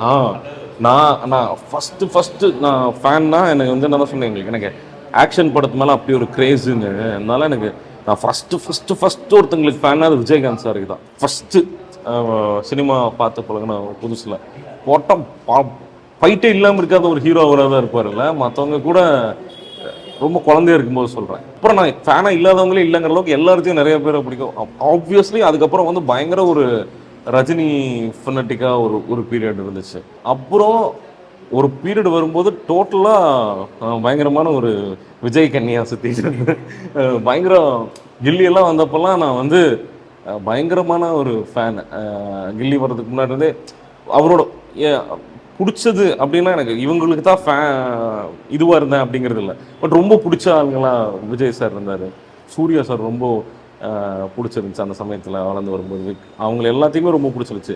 ஆ நான் நான் ஃபஸ்ட்டு நான் ஃபேன்னா எனக்கு வந்து என்ன சொன்னேன் எனக்கு ஆக்ஷன் படத்து மேலே அப்படி ஒரு கிரேஸுங்க. அதனால எனக்கு நான் ஃபஸ்ட்டு ஒருத்தங்களுக்கு ஃபேன்னா அது விஜயகாந்த் சாருக்கு தான். ஃபஸ்ட்டு சினிமா பார்த்த பழகின புதுசில் போட்டம் ஃபைட்டே இல்லாமல் இருக்காத ஒரு ஹீரோ அவராக தான் இருப்பார்ல. மற்றவங்க கூட ரொம்ப குழந்தையா இருக்கும்போது சொல்கிறேன். அப்புறம் நான் ஃபேனாக இல்லாதவங்களே இல்லைங்கிற அளவுக்கு எல்லாத்தையும் நிறைய பேரை பிடிக்கும். ஆப்வியஸ்லி அதுக்கப்புறம் வந்து பயங்கர ஒரு ரஜினி ஃபெனட்டிக்காக ஒரு பீரியட் இருந்துச்சு. அப்புறம் ஒரு பீரியட் வரும்போது டோட்டலாக பயங்கரமான ஒரு விஜய் கன்னியா சுற்றிட்டு பயங்கரம் கில்லியெல்லாம் வந்தப்பெல்லாம் நான் வந்து பயங்கரமான ஒரு ஃபேன். கில்லி வர்றதுக்கு முன்னாடி இருந்தே அவரோட பிடிச்சது அப்படின்னா எனக்கு இவங்களுக்கு தான் இதுவாக இருந்தேன் அப்படிங்கிறது இல்லை. பட் ரொம்ப பிடிச்ச ஆளுங்களாம் விஜய் சார் இருந்தார், சூர்யா சார் ரொம்ப பிடிச்சிருந்துச்சு அந்த சமயத்தில் வளர்ந்து வரும்போது. அவங்க எல்லாத்தையுமே ரொம்ப பிடிச்சிருச்சு.